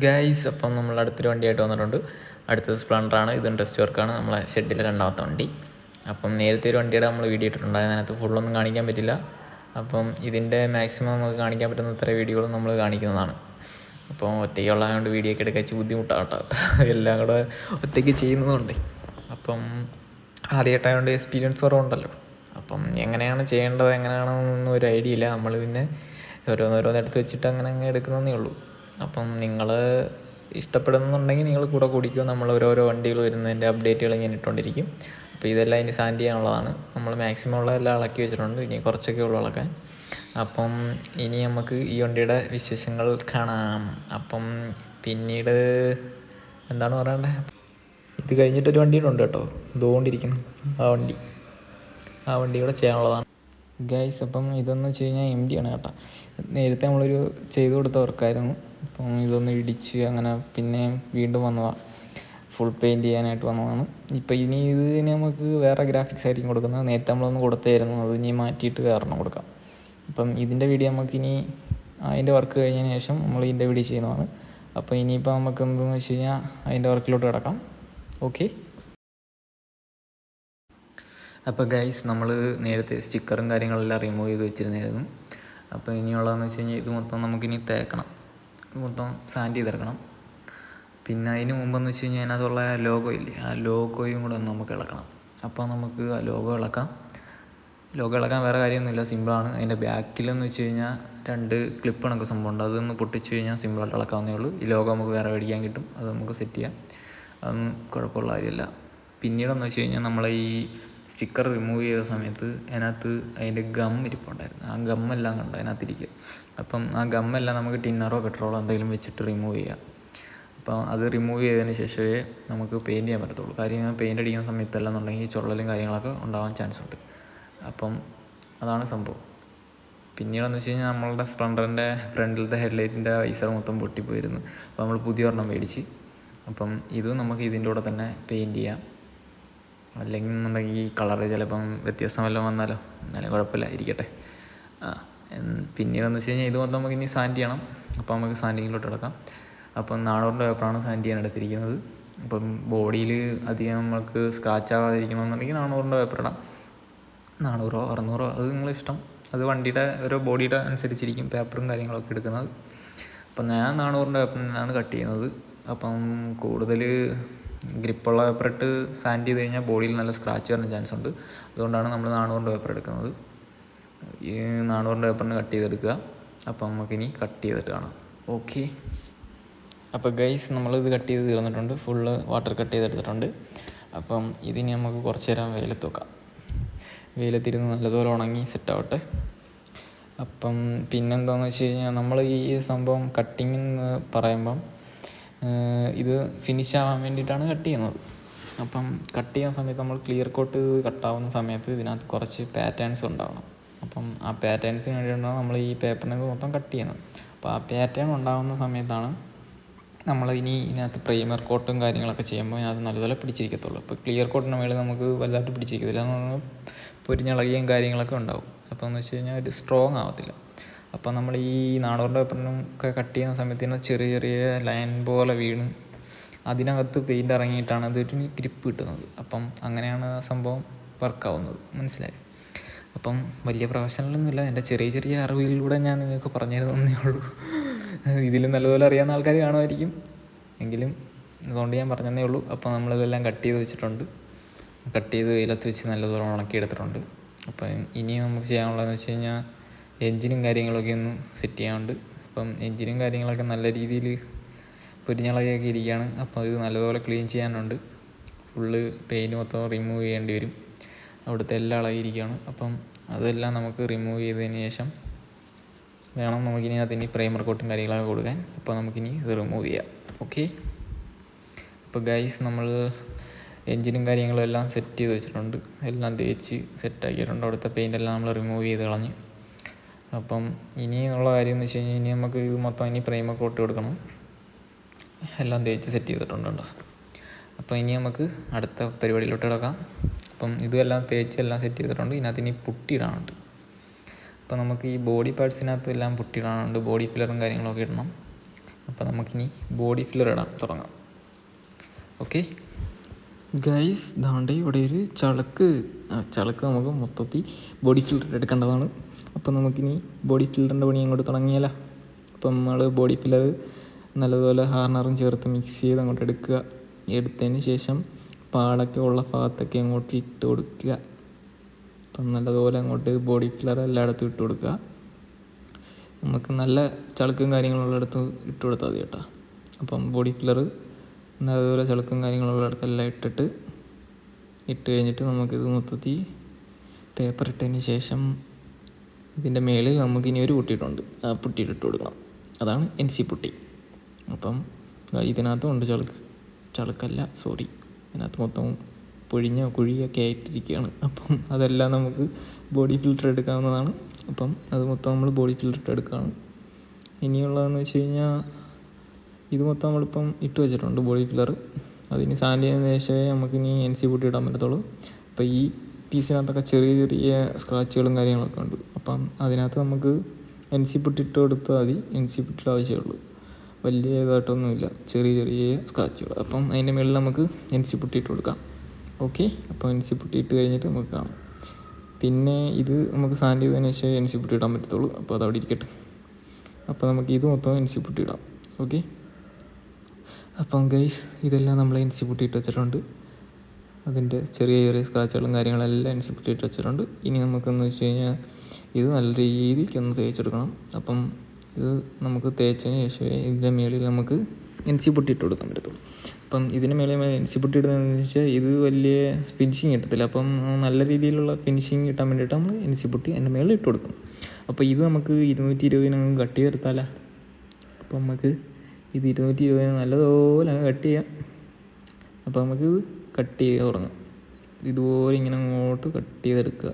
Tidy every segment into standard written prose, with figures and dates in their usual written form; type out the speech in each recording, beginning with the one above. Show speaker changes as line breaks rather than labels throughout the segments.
Guys, അപ്പം നമ്മൾ അടുത്തൊരു വണ്ടിയായിട്ട് വന്നിട്ടുണ്ട്. അടുത്തത് സ്പ്ലെൻഡറാണ്. ഇതും ടെസ്റ്റ് വർക്കാണ്, നമ്മളെ ഷെഡിലെ രണ്ടാമത്തെ വണ്ടി. അപ്പം നേരത്തെ ഒരു വണ്ടിയുടെ നമ്മൾ വീഡിയോ ഇട്ടിട്ടുണ്ടായിരുന്നു, അതിനകത്ത് ഫുള്ളൊന്നും കാണിക്കാൻ പറ്റില്ല. അപ്പം ഇതിൻ്റെ മാക്സിമം നമുക്ക് കാണിക്കാൻ പറ്റുന്ന ഇത്ര വീഡിയോകളും നമ്മൾ കാണിക്കുന്നതാണ്. അപ്പോൾ ഒറ്റയ്ക്കുള്ളതുകൊണ്ട് വീഡിയോ ഒക്കെ എടുക്കാൻ വെച്ച് ബുദ്ധിമുട്ടാകട്ടോ, എല്ലാം കൂടെ ഒറ്റയ്ക്ക് ചെയ്യുന്നതുകൊണ്ട്. അപ്പം ആദ്യമായിട്ടായതുകൊണ്ട് എക്സ്പീരിയൻസ് കുറവുണ്ടല്ലോ. അപ്പം എങ്ങനെയാണ് ചെയ്യേണ്ടത്, എങ്ങനെയാണെന്നൊന്നും ഒരു ഐഡിയ ഇല്ല. നമ്മൾ പിന്നെ ഓരോന്നോരോന്നെടുത്ത് വെച്ചിട്ട് അങ്ങനെ എടുക്കുന്നതേ ഉള്ളൂ. അപ്പം നിങ്ങൾ ഇഷ്ടപ്പെടുന്നുണ്ടെങ്കിൽ നിങ്ങൾ കൂടെ കൂടിക്കോ. നമ്മൾ ഓരോരോ വണ്ടികൾ വരുന്നതിൻ്റെ അപ്ഡേറ്റുകൾ ഇങ്ങനെ ഇട്ടുകൊണ്ടിരിക്കും. അപ്പോൾ ഇതെല്ലാം ഇനി സാൻഡ് ചെയ്യാനുള്ളതാണ്. നമ്മൾ മാക്സിമം ഉള്ളതെല്ലാം ഇളക്കി വെച്ചിട്ടുണ്ട്, ഇനി കുറച്ചൊക്കെ ഉള്ളൂ ഇളക്കാൻ. അപ്പം ഇനി നമുക്ക് ഈ വണ്ടിയുടെ വിശേഷങ്ങൾ കാണാം. അപ്പം പിന്നീട് എന്താണ് പറയണ്ടേ, ഇത് കഴിഞ്ഞിട്ടൊരു വണ്ടിയുടെ ഉണ്ട് കേട്ടോ, ഇതുകൊണ്ടിരിക്കുന്നു ആ വണ്ടി കൂടെ ചെയ്യാനുള്ളതാണ് ഗൈസ്. അപ്പം ഇതെന്ന് വെച്ച് കഴിഞ്ഞാൽ എം ഡി ആണ് കേട്ടോ. നേരത്തെ നമ്മളൊരു ചെയ്തു കൊടുത്ത വർക്കായിരുന്നു. അപ്പം ഇതൊന്ന് ഇടിച്ച് അങ്ങനെ പിന്നെ വീണ്ടും വന്നതാണ്, ഫുൾ പെയിൻറ്റ് ചെയ്യാനായിട്ട് വന്നതാണ്. ഇപ്പം ഇനി നമുക്ക് വേറെ ഗ്രാഫിക്സ് ആയിരിക്കും കൊടുക്കുന്നത്. നേരത്തെ നമ്മളൊന്ന് കൊടുത്തായിരുന്നു, അത് ഇനി മാറ്റിയിട്ട് വേറെണ്ണം കൊടുക്കാം. അപ്പം ഇതിൻ്റെ വീഡിയോ നമുക്കിനി അതിൻ്റെ വർക്ക് കഴിഞ്ഞതിന് ശേഷം നമ്മൾ ഇതിൻ്റെ വീഡിയോ ചെയ്യുന്നതാണ്. അപ്പോൾ ഇനിയിപ്പോൾ നമുക്ക് എന്തെന്ന് വെച്ച് കഴിഞ്ഞാൽ അതിൻ്റെ വർക്കിലോട്ട് കിടക്കാം. ഓക്കെ. അപ്പോൾ ഗൈസ്, നമ്മൾ നേരത്തെ സ്റ്റിക്കറും കാര്യങ്ങളെല്ലാം റിമൂവ് ചെയ്ത് വെച്ചിരുന്നായിരുന്നു. അപ്പോൾ ഇനിയുള്ളതെന്ന് വെച്ച് കഴിഞ്ഞാൽ ഇത് മൊത്തം നമുക്കിനി തേക്കണം, മൊത്തം സാൻഡ് ചെയ്തെടുക്കണം. പിന്നെ അതിന് മുമ്പെന്ന് വെച്ച് കഴിഞ്ഞാൽ അതിനകത്തുള്ള ലോഗോ ഇല്ലേ, ആ ലോഗോയും കൂടെ ഒന്ന് നമുക്ക് ഇളക്കണം. അപ്പോൾ നമുക്ക് ആ ലോഗോ ഇളക്കാൻ വേറെ കാര്യമൊന്നുമില്ല, സിമ്പിളാണ്. അതിൻ്റെ ബാക്കിലെന്ന് വെച്ച് കഴിഞ്ഞാൽ 2 ക്ലിപ്പ് കണക്ക് സംഭവമുണ്ട്, അതൊന്ന് പൊട്ടിച്ച് കഴിഞ്ഞാൽ സിമ്പിളായിട്ട് ഇളക്കാവുന്നേ ഉള്ളൂ. ഈ ലോഗോ നമുക്ക് വേറെ മേടിക്കാൻ കിട്ടും, അത് നമുക്ക് സെറ്റ് ചെയ്യാം, അതൊന്നും കുഴപ്പമുള്ള കാര്യമല്ല. പിന്നീടെന്ന് വെച്ച് കഴിഞ്ഞാൽ നമ്മളെ ഈ സ്റ്റിക്കർ റിമൂവ് ചെയ്ത സമയത്ത് അതിനകത്ത് അതിൻ്റെ ഗം ഇരിപ്പുണ്ടായിരുന്നു. ആ ഗമ്മെല്ലാം കണ്ടോ അതിനകത്തിരിക്കുക. അപ്പം ആ ഗമ്മെല്ലാം നമുക്ക് ടിന്നറോ പെട്രോളോ എന്തെങ്കിലും വെച്ചിട്ട് റിമൂവ് ചെയ്യാം. അപ്പം അത് റിമൂവ് ചെയ്തതിന് ശേഷമേ നമുക്ക് പെയിൻറ്റ് ചെയ്യാൻ പറ്റത്തുള്ളൂ. കാര്യം പെയിൻ്റ് അടിക്കുന്ന സമയത്തല്ലെന്നുണ്ടെങ്കിൽ ചുള്ളലും കാര്യങ്ങളൊക്കെ ഉണ്ടാവാൻ ചാൻസ് ഉണ്ട്. അപ്പം അതാണ് സംഭവം. പിന്നീടെന്ന് വെച്ച് കഴിഞ്ഞാൽ നമ്മളുടെ സ്പ്ലെൻഡറിൻ്റെ ഫ്രണ്ടിലത്തെ ഹെഡ്ലൈറ്റിൻ്റെ വൈസർ മൊത്തം പൊട്ടിപ്പോയിരുന്നു. അപ്പോൾ നമ്മൾ പുതിയ ഒരെണ്ണം മേടിച്ച്. അപ്പം ഇത് നമുക്ക് ഇതിൻ്റെ കൂടെ തന്നെ പെയിൻറ്റ് ചെയ്യാം. അല്ലെങ്കിൽ എന്നുണ്ടെങ്കിൽ ഈ കളറ് ചിലപ്പം വ്യത്യാസം വല്ലതും വന്നാലോ, എന്നാലും കുഴപ്പമില്ല, ഇരിക്കട്ടെ. പിന്നീടെന്ന് വെച്ച് കഴിഞ്ഞാൽ ഇത് മൊത്തം നമുക്ക് ഇനി സാൻഡ് ചെയ്യണം. അപ്പോൾ നമുക്ക് സാൻഡിങ്ങിലോട്ട് കിടക്കാം. അപ്പം 400 പേപ്പറാണ് സാൻഡ് ചെയ്യാൻ എടുത്തിരിക്കുന്നത്. അപ്പം ബോഡിയിൽ അധികം നമുക്ക് സ്ക്രാച്ച് ആവാതിരിക്കണമെന്നുണ്ടെങ്കിൽ 400 പേപ്പർ ഇടാം. 400 600 അത് നിങ്ങളിഷ്ടം. അത് വണ്ടിയുടെ ഓരോ ബോഡിയുടെ അനുസരിച്ചിരിക്കും പേപ്പറും കാര്യങ്ങളൊക്കെ എടുക്കുന്നത്. അപ്പം ഞാൻ 400 പേപ്പറിനാണ് കട്ട് ചെയ്യുന്നത്. അപ്പം കൂടുതൽ ഗ്രിപ്പുള്ള പേപ്പർ ഇട്ട് സാൻഡ് ചെയ്ത് കഴിഞ്ഞാൽ ബോഡിയിൽ നല്ല സ്ക്രാച്ച് വരാൻ ചാൻസ് ഉണ്ട്. അതുകൊണ്ടാണ് നമ്മൾ 400 പേപ്പർ എടുക്കുന്നത്. ഈ 400 പേപ്പറിന് കട്ട് ചെയ്തെടുക്കുക. അപ്പം നമുക്കിനി കട്ട് ചെയ്തിട്ട് കാണാം. ഓക്കെ. അപ്പോൾ ഗൈസ്, നമ്മളിത് കട്ട് ചെയ്ത് തീർന്നിട്ടുണ്ട്, ഫുള്ള് വാട്ടർ കട്ട് ചെയ്തെടുത്തിട്ടുണ്ട്. അപ്പം ഇതിനി നമുക്ക് കുറച്ച് നേരം വെയിലത്ത് വെക്കാം. വെയിലത്തിരുന്ന് നല്ലതുപോലെ ഉണങ്ങി സെറ്റാവട്ടെ. അപ്പം പിന്നെന്താണെന്ന് വെച്ച് കഴിഞ്ഞാൽ നമ്മൾ ഈ സംഭവം കട്ടിങ് എന്ന് പറയുമ്പം ഇത് ഫിനിഷ് ആവാൻ വേണ്ടിയിട്ടാണ് കട്ട് ചെയ്യുന്നത്. അപ്പം കട്ട് ചെയ്യുന്ന സമയത്ത് നമ്മൾ ക്ലിയർ കോട്ട് കട്ടാവുന്ന സമയത്ത് ഇതിനകത്ത് കുറച്ച് പാറ്റേൺസ് ഉണ്ടാവണം. അപ്പം ആ പാറ്റേൺസിന് വേണ്ടിയിട്ടാണ് നമ്മൾ ഈ പേപ്പറിന് മൊത്തം കട്ട് ചെയ്യുന്നത്. അപ്പോൾ ആ പാറ്റേൺ ഉണ്ടാകുന്ന സമയത്താണ് നമ്മൾ ഇനി ഇതിനകത്ത് പ്രൈമർ കോട്ടും കാര്യങ്ങളൊക്കെ ചെയ്യുമ്പോൾ ഇതിനകത്ത് നല്ലപോലെ പിടിച്ചിരിക്കത്തുള്ളൂ. അപ്പോൾ ക്ലിയർ കോട്ടിന് മേളിൽ നമുക്ക് വലുതായിട്ട് പിടിച്ചിരിക്കത്തില്ല, പൊരിഞ്ഞിളകിയും കാര്യങ്ങളൊക്കെ ഉണ്ടാവും. അപ്പോൾ എന്ന് വെച്ച് കഴിഞ്ഞാൽ ഒരു സ്ട്രോങ് ആവത്തില്ല. അപ്പോൾ നമ്മൾ ഈ 400 പേപ്പറിനും ഒക്കെ കട്ട് ചെയ്യുന്ന സമയത്ത് ചെറിയ ചെറിയ ലൈൻ പോലെ വീണ് അതിനകത്ത് പെയിൻ്റ് ഇറങ്ങിയിട്ടാണ് അതൊരു ഗ്രിപ്പ് കിട്ടുന്നത്. അപ്പം അങ്ങനെയാണ് ആ സംഭവം വർക്കാവുന്നത്, മനസ്സിലായി. അപ്പം വലിയ പ്രൊഫഷണലൊന്നുമില്ല, എൻ്റെ ചെറിയ ചെറിയ അറിവിലൂടെ ഞാൻ നിങ്ങൾക്ക് പറഞ്ഞു തരുന്നേ ഉള്ളൂ. ഇതിലും നല്ലപോലെ അറിയാവുന്ന ആൾക്കാർ കാണുമായിരിക്കും, എങ്കിലും അതുകൊണ്ട് ഞാൻ പറഞ്ഞതേ ഉള്ളൂ. അപ്പോൾ നമ്മളിതെല്ലാം കട്ട് ചെയ്ത് വെച്ചിട്ടുണ്ട്. കട്ട് ചെയ്ത് വെയിലത്ത് വെച്ച് നല്ലപോലെ ഉണക്കിയെടുത്തിട്ടുണ്ട്. അപ്പം ഇനി നമുക്ക് ചെയ്യാനുള്ളതെന്ന് വെച്ച് കഴിഞ്ഞാൽ എൻജിനും കാര്യങ്ങളൊക്കെ ഒന്ന് സെറ്റ് ചെയ്യാനുണ്ട്. അപ്പം എൻജിനും കാര്യങ്ങളൊക്കെ നല്ല രീതിയിൽ പൊരിഞ്ഞളകിയൊക്കെ ഇരിക്കുകയാണ്. അപ്പോൾ ഇത് നല്ലപോലെ ക്ലീൻ ചെയ്യാനുണ്ട്. ഫുള്ള് പെയിൻറ്റ് മൊത്തം റിമൂവ് ചെയ്യേണ്ടി വരും. അവിടുത്തെ എല്ലാം ഇളകിയിരിക്കുകയാണ്. അപ്പം അതെല്ലാം നമുക്ക് റിമൂവ് ചെയ്തതിന് ശേഷം വേണം നമുക്കിനി അതിന് പ്രൈമർ കോട്ടും കാര്യങ്ങളൊക്കെ കൊടുക്കാൻ. അപ്പോൾ നമുക്കിനി ഇത് റിമൂവ് ചെയ്യാം. ഓക്കെ. അപ്പോൾ ഗൈസ്, നമ്മൾ എൻജിനും കാര്യങ്ങളും എല്ലാം സെറ്റ് ചെയ്ത് വെച്ചിട്ടുണ്ട്, എല്ലാം തേച്ച് സെറ്റാക്കിയിട്ടുണ്ട്. അവിടുത്തെ പെയിൻ്റെല്ലാം നമ്മൾ റിമൂവ് ചെയ്ത് കളഞ്ഞ്. അപ്പം ഇനിയുള്ള കാര്യം എന്ന് വെച്ച് കഴിഞ്ഞാൽ ഇനി നമുക്ക് ഇത് മൊത്തം ഇനി പ്രൈമർ കോട്ട് കൊടുക്കണം. എല്ലാം തേച്ച് സെറ്റ് ചെയ്തിട്ടുണ്ട്. അപ്പോൾ ഇനി നമുക്ക് അടുത്ത പരിപാടിയിലോട്ട് കിടക്കാം. അപ്പം ഇതെല്ലാം തേച്ച് എല്ലാം സെറ്റ് ചെയ്തിട്ടുണ്ട്. ഇതിനകത്ത് ഇനി പുട്ടിയിടാനുണ്ട്. അപ്പോൾ നമുക്ക് ഈ ബോഡി പാർട്സിനകത്ത് എല്ലാം പുട്ടിയിടാനുണ്ട്, ബോഡി ഫില്ലറും കാര്യങ്ങളൊക്കെ ഇടണം. അപ്പോൾ നമുക്കിനി ബോഡി ഫില്ലർ ഇടാൻ തുടങ്ങാം. ഓക്കെ ഗൈസ്, ദാണ്ട് ഇവിടെ ഒരു ചളുക്ക് നമുക്ക് മൊത്തത്തിൽ ബോഡി ഫില്ലർ എടുക്കേണ്ടതാണ്. അപ്പോൾ നമുക്കിനി ബോഡി ഫില്ലറിൻ്റെ പണി അങ്ങോട്ട് തുടങ്ങിയാലോ. അപ്പം നമ്മൾ ബോഡി ഫില്ലർ നല്ലതുപോലെ ഹാർണറും ചേർത്ത് മിക്സ് ചെയ്ത് അങ്ങോട്ട് എടുക്കുക. എടുത്തതിന് ശേഷം പാടൊക്കെ ഉള്ള ഭാഗത്തൊക്കെ അങ്ങോട്ട് ഇട്ട് കൊടുക്കുക. അപ്പം നല്ലതുപോലെ അങ്ങോട്ട് ബോഡി ഫില്ലർ എല്ലായിടത്തും ഇട്ട് കൊടുക്കുക. നമുക്ക് നല്ല ചളുക്കും കാര്യങ്ങളുള്ളിടത്ത് ഇട്ട് കൊടുത്താൽ മതി കേട്ടോ. അപ്പം ബോഡി ഫില്ലർ നല്ലതുപോലെ ചളുക്കും കാര്യങ്ങളുള്ളിടത്തെല്ലാം ഇട്ട് കഴിഞ്ഞിട്ട് നമുക്കിത് മൊത്തത്തിൽ പേപ്പർ ഇട്ടതിന് ശേഷം ഇതിൻ്റെ മേളിൽ നമുക്കിനി ഒരു പുട്ടിയിട്ടുണ്ട്, ആ പുട്ടിയിട്ടിട്ട് കൊടുക്കണം. അതാണ് NC പുട്ടി. അപ്പം ഇതിനകത്തും ഉണ്ട് ഇതിനകത്ത് മൊത്തം കുഴിയൊക്കെ ആയിട്ടിരിക്കുകയാണ്. അപ്പം അതെല്ലാം നമുക്ക് ബോഡി ഫിൽറ്റർ എടുക്കാവുന്നതാണ്. അപ്പം അത് മൊത്തം നമ്മൾ ബോഡി ഫിൽറ്റർ എടുക്കുകയാണ്. ഇനിയുള്ളതെന്ന് വെച്ച് കഴിഞ്ഞാൽ ഇത് മൊത്തം നമ്മളിപ്പം ഇട്ട് വെച്ചിട്ടുണ്ട് ബോഡി ഫില്ലർ. അതിന് സാൻഡ് ചെയ്യുന്ന ശേഷമേ നമുക്കിനി NC പുട്ടി ഇടാൻ പറ്റത്തുള്ളൂ. അപ്പോൾ ഈ പീസിനകത്തൊക്കെ ചെറിയ ചെറിയ സ്ക്രാച്ചുകളും കാര്യങ്ങളൊക്കെ ഉണ്ട്. അപ്പം അതിനകത്ത് നമുക്ക് NC പുട്ടി ഇട്ട് കൊടുത്താൽ മതി. NC പുട്ടിയുടെ ആവശ്യമുള്ളൂ, വലിയ ഇതായിട്ടൊന്നുമില്ല, ചെറിയ ചെറിയ സ്ക്രാച്ചുകൾ. അപ്പം അതിൻ്റെ മുകളിൽ നമുക്ക് NC പുട്ടി ഇട്ട് കൊടുക്കാം. ഓക്കെ, അപ്പോൾ NC പുട്ടി ഇട്ട് കഴിഞ്ഞിട്ട് നമുക്ക് കാണാം. പിന്നെ ഇത് നമുക്ക് സാൻഡ് ചെയ്തതിന് ശേഷം NC പുട്ടി ഇടാൻ പറ്റത്തുള്ളൂ. അപ്പോൾ അതവിടെ ഇരിക്കട്ടെ. അപ്പോൾ നമുക്ക് ഇത് മൊത്തം NC പുട്ടി ഇടാം. ഓക്കെ, അപ്പം ഗൈസ് ഇതെല്ലാം നമ്മൾ NC പുട്ടി ഇട്ട് വെച്ചിട്ടുണ്ട്. അതിൻ്റെ ചെറിയ ചെറിയ സ്ക്രാച്ചുകളും കാര്യങ്ങളെല്ലാം NC പുട്ടി ഇട്ട് വെച്ചിട്ടുണ്ട്. ഇനി നമുക്കെന്ന് വെച്ച് കഴിഞ്ഞാൽ ഇത് നല്ല രീതിക്കൊന്ന് തേച്ചെടുക്കണം. അപ്പം ഇത് നമുക്ക് തേച്ചതിന് ശേഷമേ ഇതിൻ്റെ മേളിൽ നമുക്ക് NC പുട്ടി ഇട്ട് കൊടുക്കാൻ പറ്റത്തുള്ളൂ. അപ്പം ഇതിന് മേളിൽ NC പുട്ടി ഇടുന്നതെന്ന് വെച്ചാൽ ഇത് വലിയ ഫിനിഷിങ് കിട്ടത്തില്ല. അപ്പം നല്ല രീതിയിലുള്ള ഫിനിഷിങ് കിട്ടാൻ വേണ്ടിയിട്ട് നമ്മൾ NC പുട്ടി അതിൻ്റെ മേളിൽ ഇട്ട് കൊടുക്കും. അപ്പോൾ ഇത് നമുക്ക് 220 കട്ട് ചെയ്തെടുത്താലോ. അപ്പം നമുക്ക് ഇത് 220 നല്ലതുപോലെ അങ്ങ് കട്ട് ചെയ്യാം. അപ്പോൾ നമുക്ക് കട്ട് ചെയ്ത് തുടങ്ങാം. ഇതുപോലെ ഇങ്ങനെ അങ്ങോട്ട് കട്ട് ചെയ്തെടുക്കുക.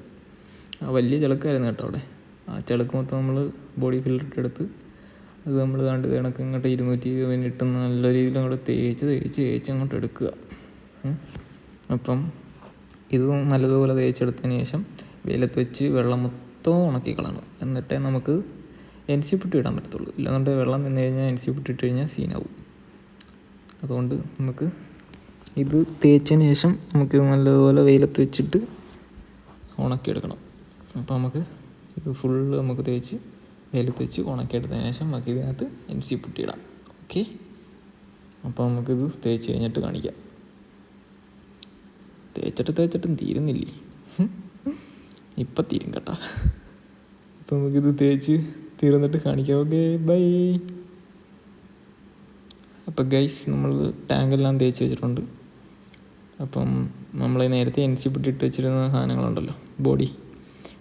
വലിയ ചളുക്കായിരുന്നു കേട്ടോ അവിടെ. ആ ചളുക്ക് മൊത്തം നമ്മൾ ബോഡി ഫിൽറ്റർ എടുത്ത് അത് നമ്മൾ കണ്ട് കണക്ക് ഇങ്ങോട്ട് 220 ഇട്ട് നല്ല രീതിയിൽ അങ്ങോട്ട് തേച്ച് അങ്ങോട്ട് എടുക്കുക. അപ്പം ഇത് നല്ലതുപോലെ തേച്ചെടുത്തതിന് ശേഷം വെയിലത്ത് വെച്ച് വെള്ളം മൊത്തം ഉണക്കി കളയണം. എന്നിട്ടേ നമുക്ക് NC പുട്ടി ഇടാൻ പറ്റത്തുള്ളൂ. ഇല്ലാന്നുണ്ടെങ്കിൽ വെള്ളം നിന്ന് കഴിഞ്ഞാൽ NC പുട്ടി ഇട്ട് കഴിഞ്ഞാൽ സീനാവും. അതുകൊണ്ട് നമുക്ക് ഇത് തേച്ചതിന് ശേഷം നമുക്ക് നല്ലതുപോലെ വെയിലത്ത് വെച്ചിട്ട് ഉണക്കിയെടുക്കണം. അപ്പോൾ നമുക്ക് ഇത് ഫുള്ള് നമുക്ക് തേച്ച് വെയിലത്ത് വെച്ച് ഉണക്കിയെടുത്തതിന് ശേഷം നമുക്ക് ഇതിനകത്ത് NC പുട്ടി ഇടാം. ഓക്കെ, അപ്പോൾ നമുക്കിത് തേച്ച് കഴിഞ്ഞിട്ട് കാണിക്കാം. തേച്ചിട്ടും തീരുന്നില്ലേ? ഇപ്പം തീരും കേട്ടോ. അപ്പോൾ നമുക്കിത് തേച്ച് തീർന്നിട്ട് കാണിക്കാം. Okay, by. അപ്പോൾ ഗൈസ് നമ്മൾ ടാങ്കെല്ലാം തേച്ച് വെച്ചിട്ടുണ്ട്. അപ്പം നമ്മൾ നേരത്തെ NC പുട്ടി ഇട്ട് വെച്ചിരുന്ന സാധനങ്ങളുണ്ടല്ലോ, ബോഡി,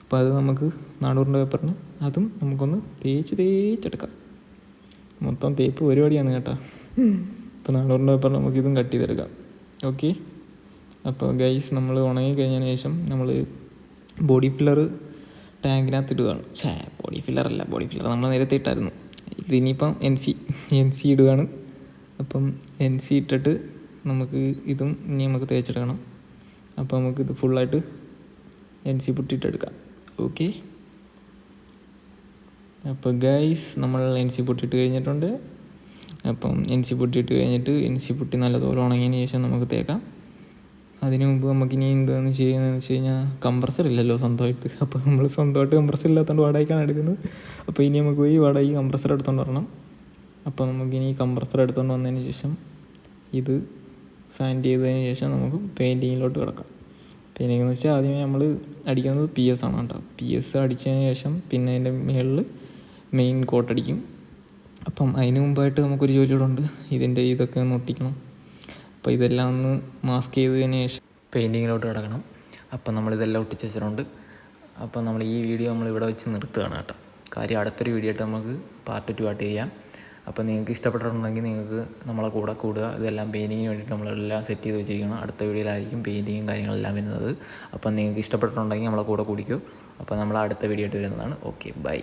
അപ്പോൾ അത് നമുക്ക് 400 പേപ്പറിന് അതും നമുക്കൊന്ന് തേച്ചെടുക്കാം. മൊത്തം തേപ്പ് പരിപാടിയാണ് കേട്ടോ. അപ്പോൾ 400 പേപ്പറിന് നമുക്കിതും കട്ട് ചെയ്തെടുക്കാം. ഓക്കെ, അപ്പോൾ ഗൈസ് നമ്മൾ ഉണങ്ങി കഴിഞ്ഞതിന് ശേഷം നമ്മൾ ബോഡി ഫില്ലർ ടാങ്കിനകത്ത് ഇടുകയാണ്. ബോഡി ഫില്ലർ നമ്മൾ നേരത്തെ ഇട്ടായിരുന്നു. ഇതിനിപ്പം NC ഇടുകയാണ്. അപ്പം NC ഇട്ടിട്ട് നമുക്ക് ഇതും ഇനി നമുക്ക് തേച്ചെടുക്കണം. അപ്പോൾ നമുക്കിത് ഫുള്ളായിട്ട് NC പുട്ടി ഇട്ടെടുക്കാം. ഓക്കെ, അപ്പോൾ ഗൈസ് നമ്മൾ NC പുട്ടി ഇട്ട് കഴിഞ്ഞിട്ടുണ്ട്. അപ്പം NC പുട്ടി ഇട്ട് കഴിഞ്ഞിട്ട് NC പുട്ടി നല്ലതുപോലെ ഉണങ്ങിയതിന് ശേഷം നമുക്ക് തേക്കാം. അതിന് മുമ്പ് നമുക്കിനി എന്താണെന്ന് ചെയ്യുന്നതെന്ന് വെച്ച് കഴിഞ്ഞാൽ കംപ്രസർ ഇല്ലല്ലോ സ്വന്തമായിട്ട്. അപ്പോൾ നമ്മൾ സ്വന്തമായിട്ട് കംപ്രസർ ഇല്ലാത്തതുകൊണ്ട് വാടകയ്ക്കാണ് എടുക്കുന്നത്. അപ്പോൾ ഇനി നമുക്ക് പോയി വാടകയ്ക്ക് കംപ്രസർ എടുത്തുകൊണ്ട് വരണം. അപ്പോൾ നമുക്കിനി കംപ്രസർ എടുത്തുകൊണ്ട് വന്നതിന് ശേഷം ഇത് സാൻഡ് ചെയ്തതിന് ശേഷം നമുക്ക് പെയിൻറ്റിങ്ങിലോട്ട് കിടക്കാം. പെയിൻറ്റിങ് എന്ന് വെച്ചാൽ ആദ്യമേ നമ്മൾ അടിക്കുന്നത് PS ആണ് കേട്ടോ. PS അടിച്ചതിന് ശേഷം പിന്നെ അതിൻ്റെ മുകളിൽ മെയിൻ കോട്ടടിക്കും. അപ്പം അതിന് മുമ്പായിട്ട് നമുക്കൊരു ജോലിയോടെ ഉണ്ട്. ഇതൊക്കെ ഒന്ന് ഒട്ടിക്കണം. അപ്പോൾ ഇതെല്ലാം ഒന്ന് മാസ്ക് ചെയ്തതിന് ശേഷം പെയിൻറ്റിങ്ങിലോട്ട് കിടക്കണം. അപ്പം നമ്മളിതെല്ലാം ഒട്ടിച്ച് വെച്ചിട്ടുണ്ട്. അപ്പം നമ്മൾ ഈ വീഡിയോ ഇവിടെ വെച്ച് നിർത്തുകയാണ് കേട്ടോ. കാര്യം അടുത്തൊരു വീഡിയോ ആയിട്ട് നമുക്ക് പാർട്ട് 2 ആയിട്ട് ചെയ്യാം. അപ്പോൾ നിങ്ങൾക്ക് ഇഷ്ടപ്പെട്ടിട്ടുണ്ടെങ്കിൽ നിങ്ങൾക്ക് നമ്മളെ കൂടെ കൂടുക. ഇതെല്ലാം പെയിൻറ്റിങ്ങിന് വേണ്ടിയിട്ട് നമ്മളെല്ലാം സെറ്റ് ചെയ്ത് വെച്ചിരിക്കണം. അടുത്ത വീഡിയോയിലായിരിക്കും പെയിൻറ്റിങ്ങും കാര്യങ്ങളെല്ലാം വരുന്നത്. അപ്പം നിങ്ങൾക്ക് ഇഷ്ടപ്പെട്ടിട്ടുണ്ടെങ്കിൽ നമ്മളെ കൂടെ കൂടിക്കോ. അപ്പോൾ നമ്മൾ അടുത്ത വീഡിയോ ആയിട്ട് വരുന്നതാണ്. Okay, by.